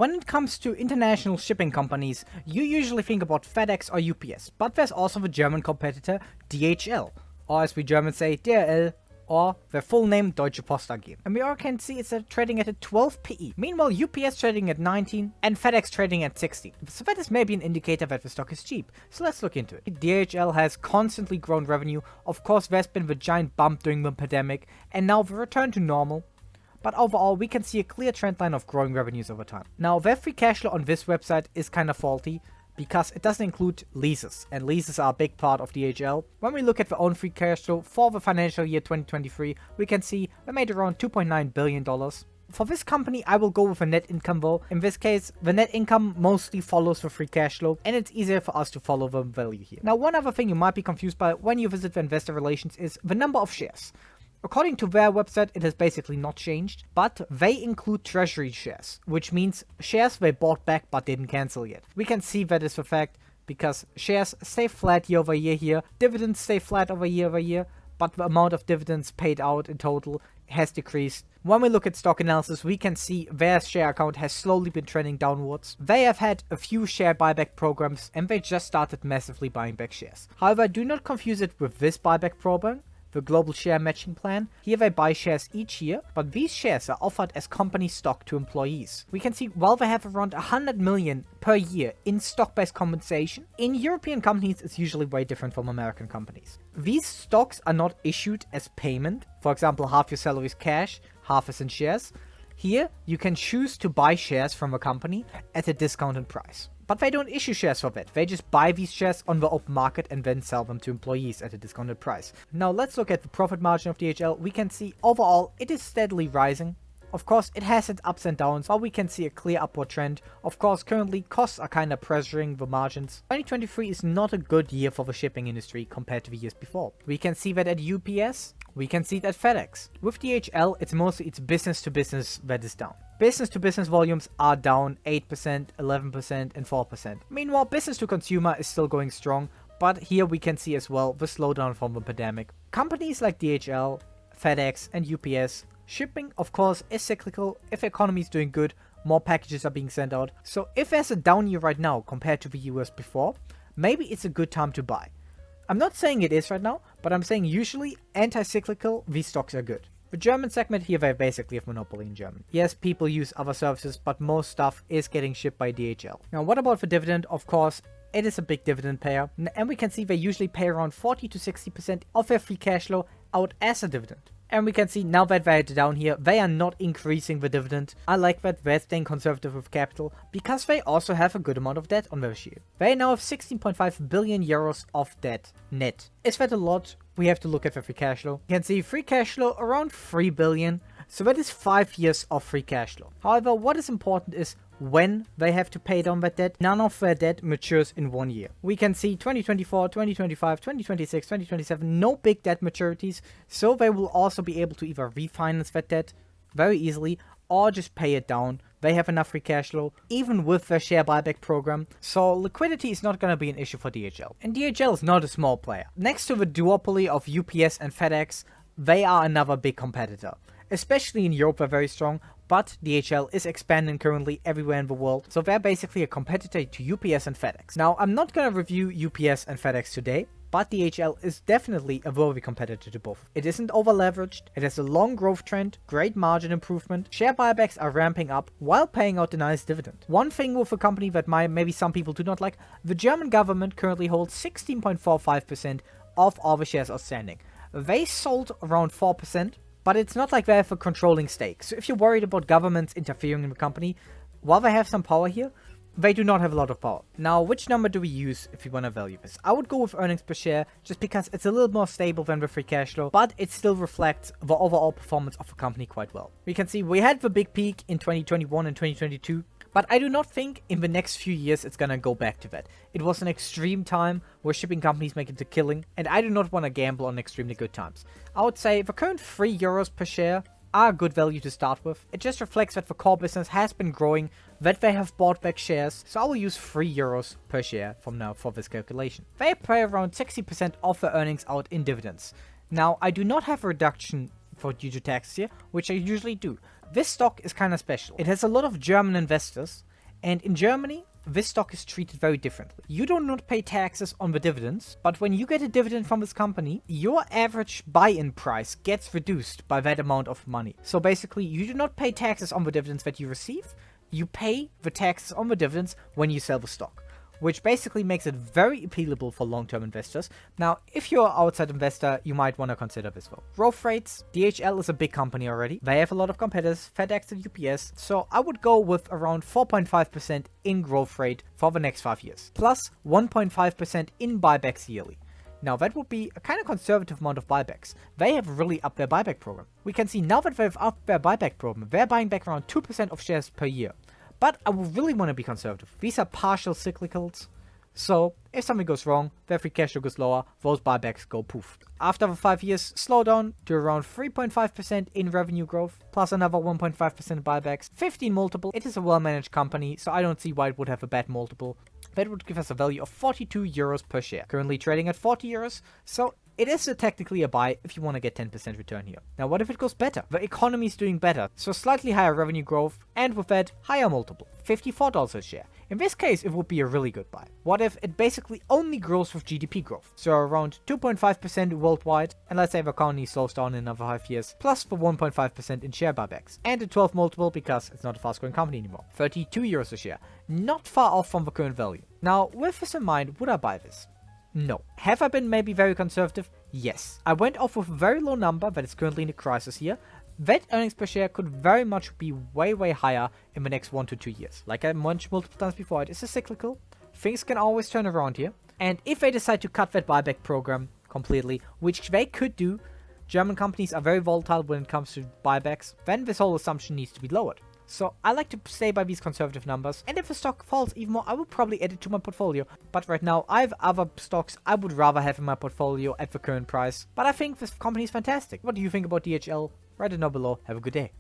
When it comes to international shipping companies, you usually think about FedEx or UPS, but there's also the German competitor DHL, or as we Germans say, DHL, or their full name Deutsche Post AG. And we all can see it's trading at a 12 PE. Meanwhile, UPS trading at 19 and FedEx trading at 16. So that is maybe an indicator that the stock is cheap. So let's look into it. DHL has constantly grown revenue. Of course, there's been the giant bump during the pandemic, and now the return to normal. But overall, we can see a clear trend line of growing revenues over time. Now, their free cash flow on this website is kind of faulty because it doesn't include leases, and leases are a big part of DHL. When we look at their own free cash flow for the financial year 2023, we can see they made around $2.9 billion. For this company, I will go with a net income though. In this case, the net income mostly follows the free cash flow, and it's easier for us to follow the value here. Now, one other thing you might be confused by when you visit the investor relations is the number of shares. According to their website, it has basically not changed, but they include treasury shares, which means shares they bought back but didn't cancel yet. We can see that is a fact because shares stay flat year over year here, dividends stay flat over year, but the amount of dividends paid out in total has decreased. When we look at stock analysis, we can see their share account has slowly been trending downwards. They have had a few share buyback programs and they just started massively buying back shares. However, do not confuse it with this buyback program, the global share matching plan. Here they buy shares each year, but these shares are offered as company stock to employees. We can see while they have around 100 million per year in stock-based compensation, in European companies it's usually way different from American companies. These stocks are not issued as payment. For example, half your salary is cash, half is in shares. Here, you can choose to buy shares from a company at a discounted price. But they don't issue shares for that. They just buy these shares on the open market and then sell them to employees at a discounted price. Now let's look at the profit margin of DHL. We can see overall it is steadily rising. Of course, it has its ups and downs, but we can see a clear upward trend. Of course, currently costs are kind of pressuring the margins. 2023 is not a good year for the shipping industry compared to the years before. We can see that at UPS, we can see it at FedEx. With DHL, it's mostly its business to business that is down. Business to business volumes are down 8%, 11%, and 4%. Meanwhile, business to consumer is still going strong, but here we can see as well the slowdown from the pandemic. Companies like DHL, FedEx, and UPS, shipping of course is cyclical. If the economy is doing good, more packages are being sent out. So if there's a down year right now compared to the years before, maybe it's a good time to buy. I'm not saying it is right now, but I'm saying usually anti-cyclical, these stocks are good. The German segment here, they basically have monopoly in German. Yes, people use other services, but most stuff is getting shipped by DHL. Now, what about the dividend? Of course, it is a big dividend payer, and we can see they usually pay around 40 to 60% of their free cash flow out as a dividend. And we can see now that they're down here, they are not increasing the dividend. I like that they're staying conservative with capital because they also have a good amount of debt on their sheet. They now have 16.5 billion euros of debt net. Is that a lot? We have to look at the free cash flow. You can see free cash flow around 3 billion. So that is 5 years of free cash flow. However, what is important is when they have to pay down that debt. None of their debt matures in 1 year. We can see 2024, 2025, 2026, 2027, no big debt maturities. So they will also be able to either refinance that debt very easily or just pay it down. They have enough free cash flow, even with their share buyback program. So liquidity is not going to be an issue for DHL. And DHL is not a small player. Next to the duopoly of UPS and FedEx, they are another big competitor. Especially in Europe, they're very strong, but DHL is expanding currently everywhere in the world, so they're basically a competitor to UPS and FedEx. Now, I'm not gonna review UPS and FedEx today, but DHL is definitely a worthy competitor to both. It isn't over-leveraged, it has a long growth trend, great margin improvement, share buybacks are ramping up while paying out a nice dividend. One thing with a company that maybe some people do not like, the German government currently holds 16.45% of all the shares outstanding. They sold around 4%, but it's not like they have a controlling stake. So if you're worried about governments interfering in the company, while they have some power here, they do not have a lot of power. Now, which number do we use if we want to value this? I would go with earnings per share, just because it's a little more stable than the free cash flow, but it still reflects the overall performance of the company quite well. We can see we had the big peak in 2021 and 2022, but I do not think in the next few years it's gonna go back to that. It was an extreme time where shipping companies make it a killing, and I do not want to gamble on extremely good times. I would say the current 3 euros per share are a good value to start with. It just reflects that the core business has been growing, that they have bought back shares, so I will use 3 euros per share from now for this calculation. They pay around 60% of their earnings out in dividends. Now, I do not have a reduction for due to taxes here, which I usually do. This stock is kind of special. It has a lot of German investors, And in Germany, this stock is treated very differently. You do not pay taxes on the dividends, but when you get a dividend from this company, your average buy-in price gets reduced by that amount of money. So basically, you do not pay taxes on the dividends that you receive, you pay the taxes on the dividends when you sell the stock, which basically makes it very appealable for long-term investors. Now, if you're an outside investor, you might want to consider this though. Growth rates, DHL is a big company already. They have a lot of competitors, FedEx and UPS, so I would go with around 4.5% in growth rate for the next 5 years, plus 1.5% in buybacks yearly. Now that would be a kind of conservative amount of buybacks. They have really upped their buyback program. We can see now that they've upped their buyback program, they're buying back around 2% of shares per year. But I would really want to be conservative. These are partial cyclicals, so if something goes wrong, their free cash flow goes lower, those buybacks go poof. After the 5 years, slow down to around 3.5% in revenue growth, plus another 1.5% buybacks, 15 multiple. It is a well-managed company, so I don't see why it would have a bad multiple. That would give us a value of 42 euros per share, currently trading at 40 euros, so it is technically a buy if you want to get 10% return here. Now what if it goes better? The economy is doing better, so slightly higher revenue growth, and with that, higher multiple, $54 a share. In this case, it would be a really good buy. What if it basically only grows with GDP growth? So around 2.5% worldwide, and let's say the economy slows down in another 5 years, plus the 1.5% in share buybacks. And a 12 multiple because it's not a fast growing company anymore. 32 euros a share. Not far off from the current value. Now, with this in mind, would I buy this? No. Have I been maybe very conservative? Yes. I went off with a very low number that is currently in a crisis here. That earnings per share could very much be way higher in the next 1 to 2 years. Like I mentioned multiple times before, it is a cyclical. Things can always turn around here. And if they decide to cut that buyback program completely, which they could do, German companies are very volatile when it comes to buybacks, then this whole assumption needs to be lowered. So I like to stay by these conservative numbers, and if the stock falls even more, I will probably add it to my portfolio. But right now, I have other stocks I would rather have in my portfolio at the current price. But I think this company is fantastic. What do you think about DHL? Write it down below. Have a good day.